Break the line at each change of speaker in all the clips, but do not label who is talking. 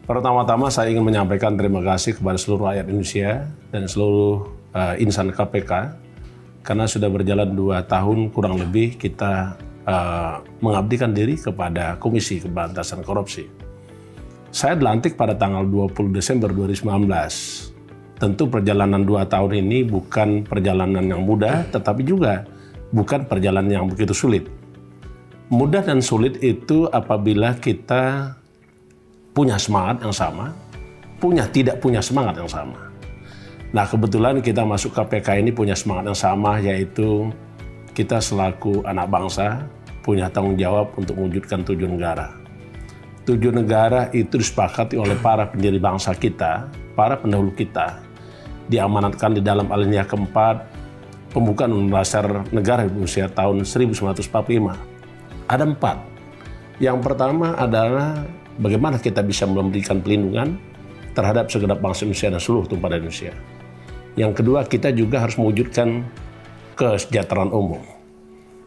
Pertama-tama saya ingin menyampaikan terima kasih kepada seluruh rakyat Indonesia dan seluruh insan KPK karena sudah berjalan 2 tahun kurang lebih kita mengabdikan diri kepada Komisi Pemberantasan Korupsi. Saya dilantik pada tanggal 20 Desember 2019. Tentu perjalanan 2 tahun ini bukan perjalanan yang mudah, tetapi juga bukan perjalanan yang begitu sulit. Mudah dan sulit itu apabila kita punya semangat yang sama, tidak punya semangat yang sama. Nah, kebetulan kita masuk KPK ini punya semangat yang sama, yaitu kita selaku anak bangsa punya tanggung jawab untuk mewujudkan tujuan negara. Tujuan negara itu disepakati oleh para pendiri bangsa kita, para pendahulu kita, diamanatkan di dalam alinea keempat pembukaan Undang-Undang Dasar Negara Indonesia tahun 1945. Ada 4. Yang pertama adalah bagaimana kita bisa memberikan pelindungan terhadap segenap bangsa Indonesia dan seluruh tumpah darah Indonesia. Yang kedua, kita juga harus mewujudkan kesejahteraan umum.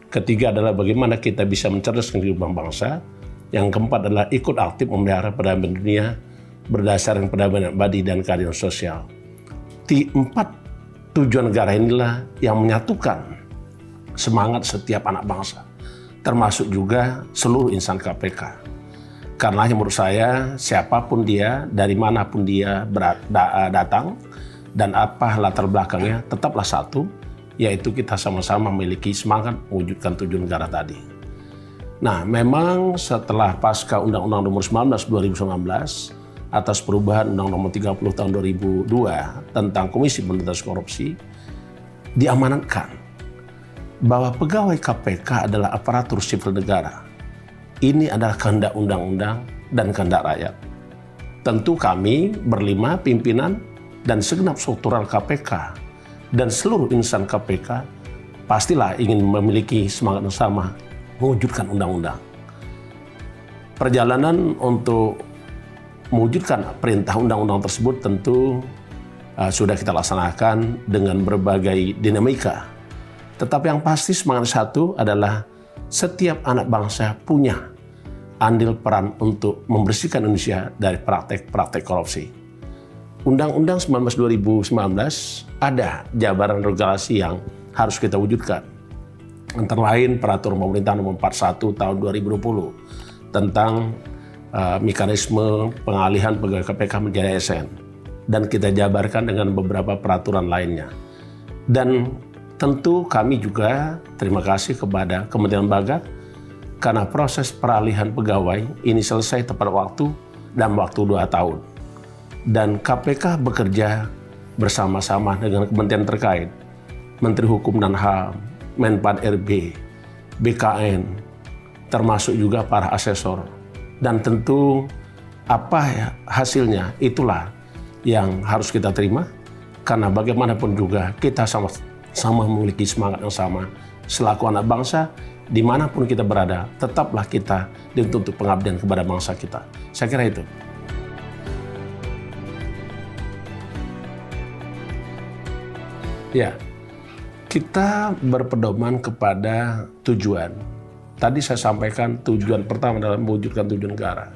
Ketiga adalah bagaimana kita bisa mencerdaskan kehidupan bangsa. Yang keempat adalah ikut aktif memelihara perdamaian dunia berdasarkan perdamaian abadi dan keadilan sosial. 4 tujuan negara inilah yang menyatukan semangat setiap anak bangsa, termasuk juga seluruh insan KPK. Karena menurut saya, siapapun dia, dari manapun dia datang, dan apa latar belakangnya, tetaplah satu, yaitu kita sama-sama memiliki semangat mewujudkan tujuan negara tadi. Nah, memang setelah pasca Undang-Undang Nomor 19 2019 atas perubahan Undang-Undang Nomor 30 Tahun 2002 tentang Komisi Pemberantasan Korupsi, diamanatkan bahwa pegawai KPK adalah aparatur sipil negara. Ini adalah kehendak undang-undang dan kehendak rakyat. Tentu kami berlima pimpinan dan segenap struktural KPK dan seluruh insan KPK pastilah ingin memiliki semangat yang sama mewujudkan undang-undang. Perjalanan untuk mewujudkan perintah undang-undang tersebut tentu sudah kita laksanakan dengan berbagai dinamika. Tetapi yang pasti semangat satu adalah setiap anak bangsa punya andil peran untuk membersihkan Indonesia dari praktek-praktek korupsi. Undang-Undang 19 2019 ada jabaran regulasi yang harus kita wujudkan. Antara lain Peraturan Pemerintah Nomor 41 Tahun 2020 tentang mekanisme pengalihan pegawai KPK menjadi ASN. Dan kita jabarkan dengan beberapa peraturan lainnya. Dan tentu kami juga terima kasih kepada Kementerian Lembaga karena proses peralihan pegawai ini selesai tepat waktu dalam waktu 2 tahun. Dan KPK bekerja bersama-sama dengan kementerian terkait, Menteri Hukum dan HAM, Menpan RB, BKN, termasuk juga para asesor. Dan tentu hasilnya itulah yang harus kita terima, karena bagaimanapun juga kita sama memiliki semangat yang sama selaku anak bangsa. Dimanapun kita berada, tetaplah kita dituntut pengabdian kepada bangsa kita. Saya kira itu. Ya, kita berpedoman kepada tujuan. Tadi saya sampaikan tujuan pertama adalah mewujudkan tujuan negara.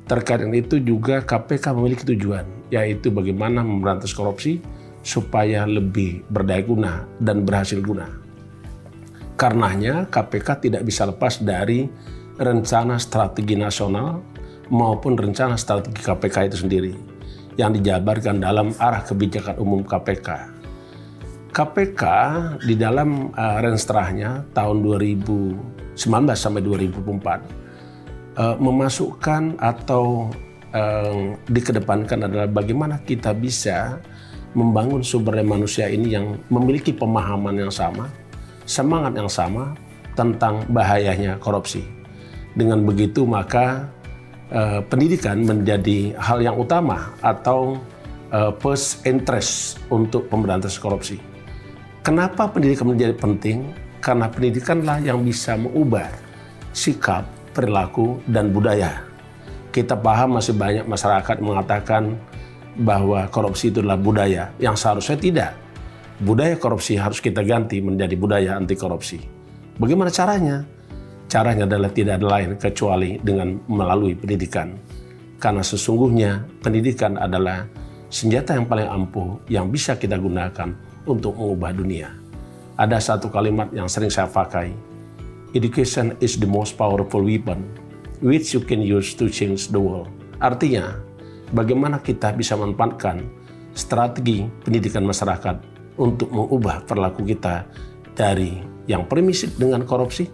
Terkait dengan itu juga KPK memiliki tujuan, yaitu bagaimana memberantas korupsi supaya lebih berdaya guna dan berhasil guna. Karenanya KPK tidak bisa lepas dari rencana strategi nasional maupun rencana strategi KPK itu sendiri yang dijabarkan dalam arah kebijakan umum KPK. KPK di dalam renstrahnya tahun 2019 sampai 2024 memasukkan atau dikedepankan adalah bagaimana kita bisa membangun sumber daya manusia ini yang memiliki pemahaman yang sama, semangat yang sama tentang bahayanya korupsi. Dengan begitu maka pendidikan menjadi hal yang utama atau first interest untuk pemberantasan korupsi. Kenapa pendidikan menjadi penting? Karena pendidikanlah yang bisa mengubah sikap, perilaku, dan budaya. Kita paham masih banyak masyarakat mengatakan bahwa korupsi itu adalah budaya, yang seharusnya tidak. Budaya korupsi harus kita ganti menjadi budaya anti korupsi. Bagaimana caranya? Caranya adalah tidak ada lain kecuali dengan melalui pendidikan. Karena sesungguhnya pendidikan adalah senjata yang paling ampuh yang bisa kita gunakan untuk mengubah dunia. Ada satu kalimat yang sering saya pakai, education is the most powerful weapon which you can use to change the world. Artinya, bagaimana kita bisa memanfaatkan strategi pendidikan masyarakat untuk mengubah perilaku kita dari yang permisif dengan korupsi,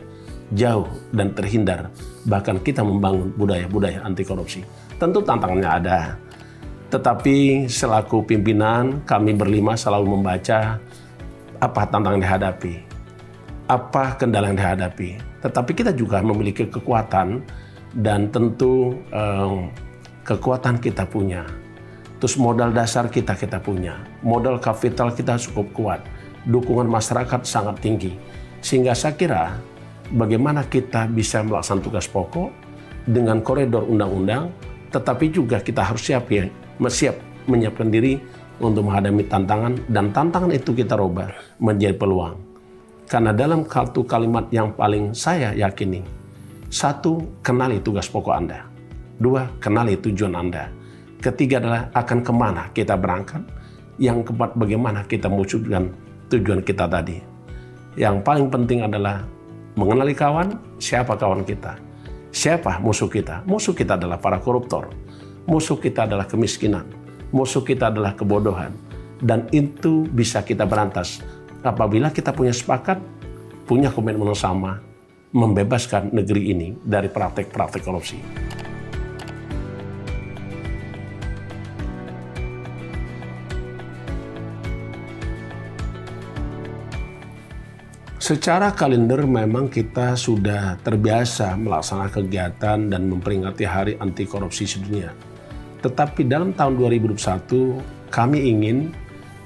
jauh dan terhindar, bahkan kita membangun budaya-budaya anti korupsi. Tentu tantangannya ada, tetapi selaku pimpinan kami berlima selalu membaca apa tantangan yang dihadapi, apa kendala yang dihadapi. Tetapi kita juga memiliki kekuatan dan tentu kekuatan kita punya. Terus modal dasar kita punya, modal kapital kita cukup kuat, dukungan masyarakat sangat tinggi. Sehingga saya kira bagaimana kita bisa melaksanakan tugas pokok dengan koridor undang-undang, tetapi juga kita harus siap menyiapkan diri untuk menghadapi tantangan, dan tantangan itu kita rubah menjadi peluang. Karena dalam satu kalimat yang paling saya yakini, satu, kenali tugas pokok Anda. Dua, kenali tujuan Anda. Ketiga adalah akan kemana kita berangkat. Yang keempat, bagaimana kita mewujudkan tujuan kita tadi. Yang paling penting adalah mengenali kawan, siapa kawan kita. Siapa musuh kita? Musuh kita adalah para koruptor. Musuh kita adalah kemiskinan. Musuh kita adalah kebodohan. Dan itu bisa kita berantas apabila kita punya sepakat, punya komitmen yang sama, membebaskan negeri ini dari praktek-praktek korupsi. Secara kalender memang kita sudah terbiasa melaksanakan kegiatan dan memperingati Hari Anti Korupsi Sedunia. Tetapi dalam tahun 2021 kami ingin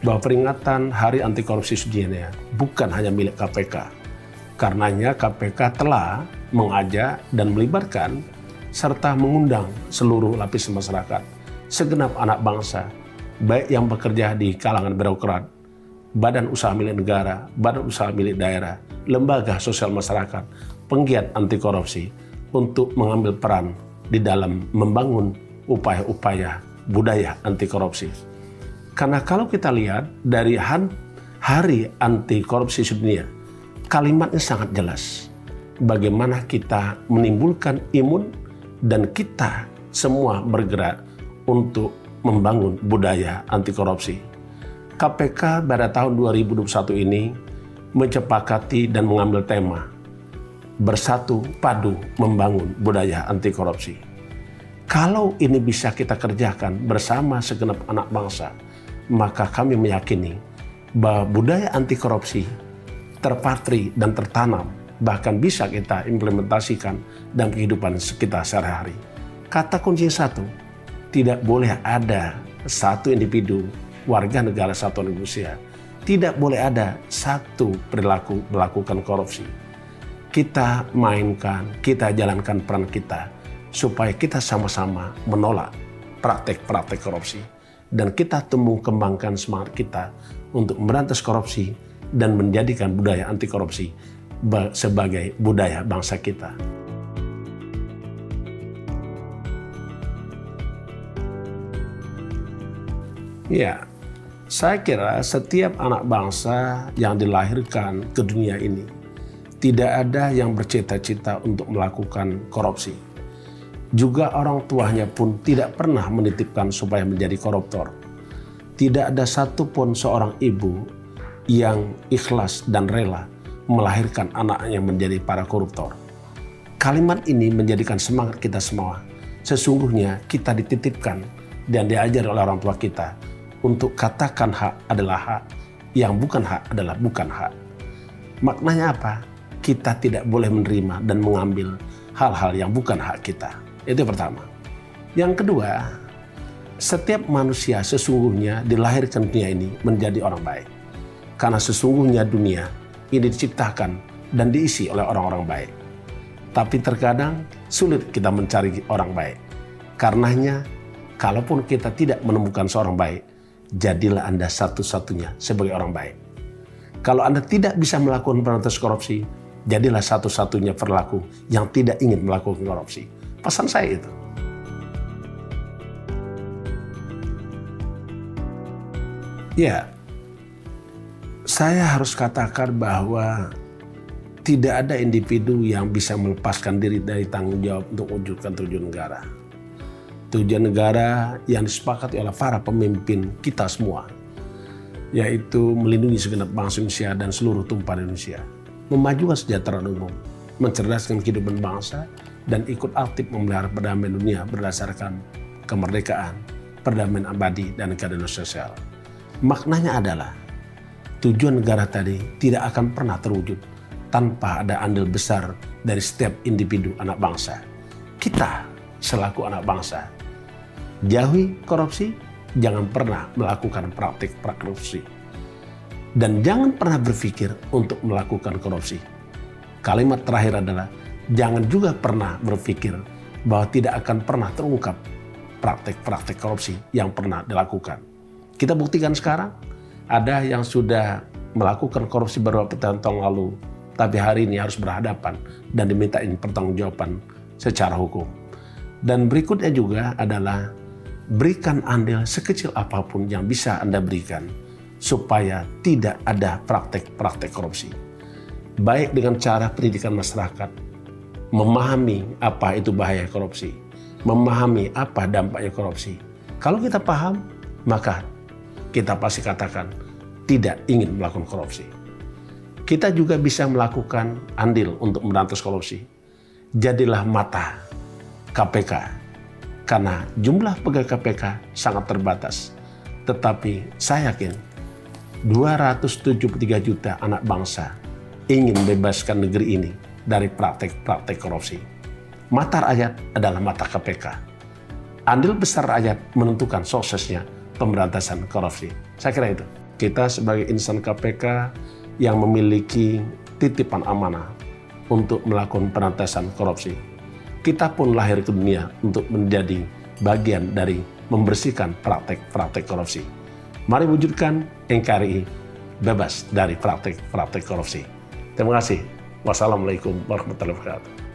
bahwa peringatan Hari Anti Korupsi Sedunia bukan hanya milik KPK. Karenanya KPK telah mengajak dan melibatkan serta mengundang seluruh lapisan masyarakat, segenap anak bangsa, baik yang bekerja di kalangan birokrat, badan usaha milik negara, badan usaha milik daerah, lembaga sosial masyarakat, penggiat anti korupsi untuk mengambil peran di dalam membangun upaya-upaya budaya anti korupsi. Karena kalau kita lihat dari Hari Anti Korupsi Sedunia, kalimatnya sangat jelas. Bagaimana kita menimbulkan imun dan kita semua bergerak untuk membangun budaya anti korupsi. KPK pada tahun 2021 ini menyepakati dan mengambil tema bersatu padu membangun budaya anti korupsi. Kalau ini bisa kita kerjakan bersama segenap anak bangsa, maka kami meyakini bahwa budaya anti korupsi terpatri dan tertanam, bahkan bisa kita implementasikan dalam kehidupan kita sehari-hari. Kata kunci satu, tidak boleh ada satu individu warga negara satuan Indonesia, tidak boleh ada satu perilaku melakukan korupsi. Kita mainkan, kita jalankan peran kita, supaya kita sama-sama menolak praktek-praktek korupsi. Dan kita tumbuh kembangkan semangat kita untuk memberantas korupsi dan menjadikan budaya anti korupsi sebagai budaya bangsa kita. Ya, saya kira setiap anak bangsa yang dilahirkan ke dunia ini tidak ada yang bercita-cita untuk melakukan korupsi. Juga orang tuanya pun tidak pernah menitipkan supaya menjadi koruptor. Tidak ada satupun seorang ibu yang ikhlas dan rela melahirkan anaknya menjadi para koruptor. Kalimat ini menjadikan semangat kita semua. Sesungguhnya kita dititipkan dan diajar oleh orang tua kita untuk katakan hak adalah hak, yang bukan hak adalah bukan hak. Maknanya apa? Kita tidak boleh menerima dan mengambil hal-hal yang bukan hak kita. Itu pertama. Yang kedua, setiap manusia sesungguhnya dilahirkan dunia ini menjadi orang baik. Karena sesungguhnya dunia ini diciptakan dan diisi oleh orang-orang baik. Tapi terkadang sulit kita mencari orang baik. Karenanya, kalaupun kita tidak menemukan seorang baik, jadilah Anda satu-satunya sebagai orang baik. Kalau Anda tidak bisa melakukan pemberantasan korupsi, jadilah satu-satunya perilaku yang tidak ingin melakukan korupsi. Pesan saya itu. Ya, saya harus katakan bahwa tidak ada individu yang bisa melepaskan diri dari tanggung jawab untuk mewujudkan tujuan negara. Tujuan negara yang disepakati oleh para pemimpin kita semua, yaitu melindungi segenap bangsa Indonesia dan seluruh tumpah Indonesia, memajukan kesejahteraan umum, mencerdaskan kehidupan bangsa, dan ikut aktif memelihara perdamaian dunia berdasarkan kemerdekaan, perdamaian abadi, dan keadilan sosial. Maknanya adalah tujuan negara tadi tidak akan pernah terwujud tanpa ada andil besar dari setiap individu anak bangsa. Kita selaku anak bangsa, jauhi korupsi, jangan pernah melakukan praktik korupsi. Dan jangan pernah berpikir untuk melakukan korupsi. Kalimat terakhir adalah, jangan juga pernah berpikir bahwa tidak akan pernah terungkap praktik-praktik korupsi yang pernah dilakukan. Kita buktikan sekarang, ada yang sudah melakukan korupsi beberapa tahun lalu, tapi hari ini harus berhadapan dan dimintain pertanggungjawaban secara hukum. Dan berikutnya juga adalah berikan andil sekecil apapun yang bisa Anda berikan supaya tidak ada praktek-praktek korupsi. Baik dengan cara pendidikan masyarakat, memahami apa itu bahaya korupsi, memahami apa dampaknya korupsi. Kalau kita paham, maka kita pasti katakan tidak ingin melakukan korupsi. Kita juga bisa melakukan andil untuk memberantas korupsi. Jadilah mata KPK, karena jumlah pegawai KPK sangat terbatas. Tetapi saya yakin 273 juta anak bangsa ingin membebaskan negeri ini dari praktek-praktek korupsi. Mata rakyat adalah mata KPK. Andil besar rakyat menentukan suksesnya pemberantasan korupsi. Saya kira itu. Kita sebagai insan KPK yang memiliki titipan amanah untuk melakukan pemberantasan korupsi. Kita pun lahir ke dunia untuk menjadi bagian dari membersihkan praktek-praktek korupsi. Mari wujudkan NKRI bebas dari praktek-praktek korupsi. Terima kasih. Wassalamualaikum warahmatullahi wabarakatuh.